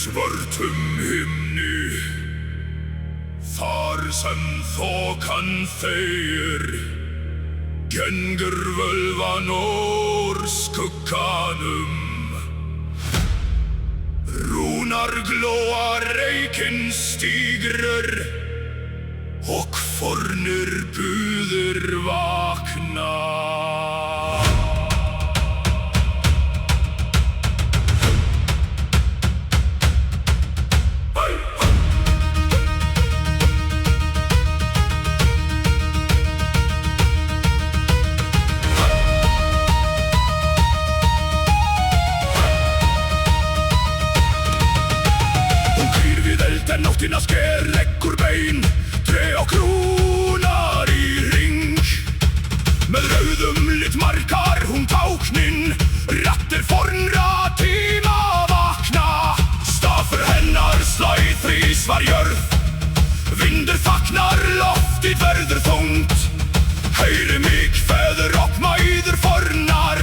svörtum himni, þar sem þokan þegir, gengur völvan úr skugganum. Rúnar glóa reykinn stígrur og fornur buður vakna. Nóttina sker, leggur bein, tré og krúnar í ring. Með rauðum lit markar hún táknin, rattir fornra tíma vakna. Stafur hennar slæð þrisvar jörð, vindur fagnar, loftið verður þungt. Heyri mig feður og mæður fornar,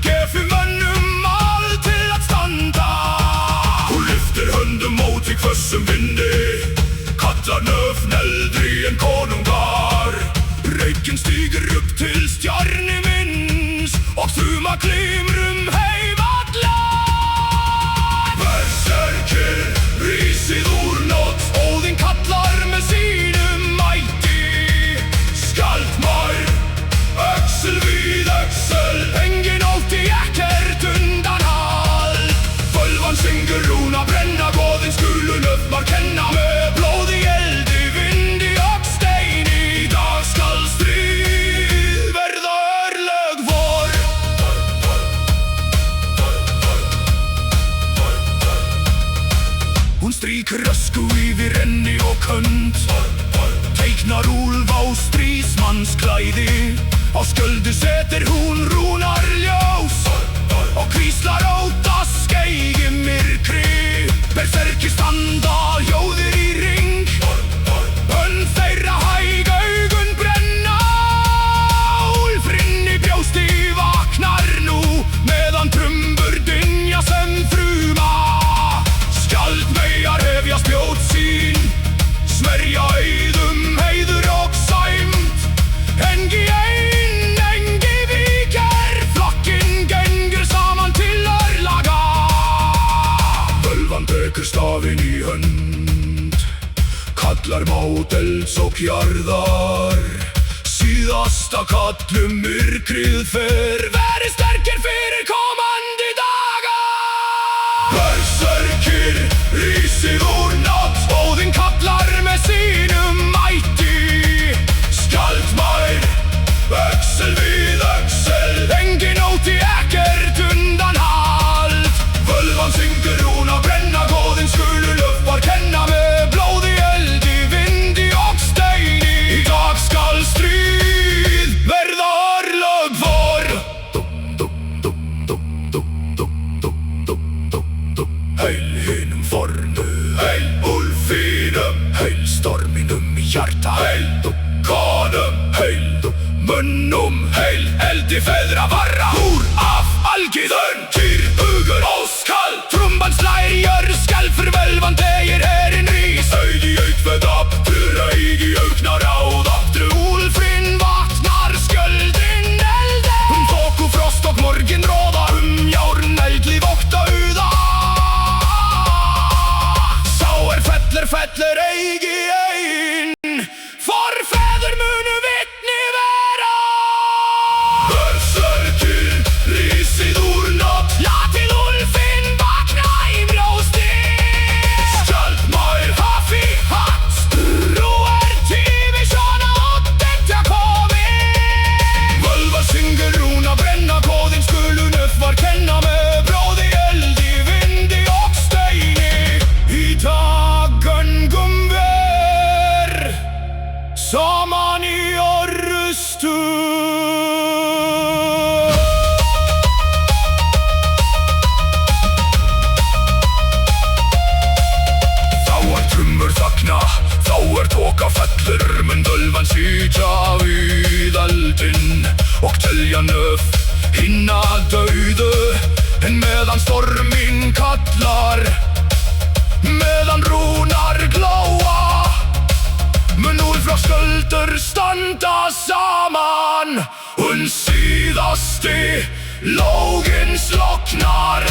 gefi mönnum allt til að standa. Hún lyftir höndum móti hvössum vindi, kallar nöfn eldri en konungar. Reykinn stígur upp til stjarni minns og þruma glimrum heim allar. Berserkir, rísið úr nótt, Óðinn kallar með sínum mæti. Skjaldmær, öxl við öxl, engin ótti, ekkert undanhald. Völvan syngur, rúna brenna, goðinn skulu nöfnar kenna. Með blóði, eldi, vindi og steini, í dag skal stríð verða örlög vor. Hún strýkur ösku yfir enni og hönd, teiknar úlf á stríðsmanns klæði. Á skjöldu setur hún rúnar ljós og hvíslar óta skeigi myrkri. Berserkir standa hljóðir í ring, önn þeirra hæg augun brenna. Úlfrinn í brjósti vaknar nú, meðan trumbur dynja sem þruma. Skjaldmeyjar hefja spjót sín, smerja eiðum heiður og sæmd. Engi ein, engi víker, flokkinn gengur saman til örlaga. Völvan tekur stafinn í hönd, kallar mát elds og jarðar. Síðasta kallum myrkrið fer, verið sterkir fyrir komandi daga. Berserkir, rísið úr nótt, Óðinn kallar með sínum mæti. Skjaldmær, öxl við öxl, engin ótti, ekkert undanhald. Völvan syngur, rúna brenna, goðinn skulu nöfnar kenna. Með blóði, eldi, vindi og steini, í dag skal stríð verða örlög vor. Heil hinum fornu, heil úlfinum, heil storminum í hjarta. Heil dukkanum, heil mönnum, heil eldi feðra varra. Úr af algiðun, kýr, hugur, óskal, trumban slær, jörð skelfur, völvan tegir, herinn rís. Auð í aukveð upp, reig í aukna ráð, aftru úlfrinn vaknar, skjöldinn eldi. Þoku, frost og morgin róða, járn eldlíf ótta uða. Sá fellur eigi ein, forfeður munu vitni vera. Berserkir, rísið úr nótt, látið úlfinn vakna í brjósti. Skjaldmær, hafi hatt, nú tími svona óttekt að komi. Völvan syngur, rúna brenna, goðinn skulu nöfnar kenna. Með blóði, eldi, vindi og steini, í dag göngum ver saman í orrustu. Þá trummur þagna, þá þoka fellur, mun völvan sitja við eldinn og telja nöf hinna dauðu. En meðan storminn kallar, standa saman. Síðasti lóginn sloknar.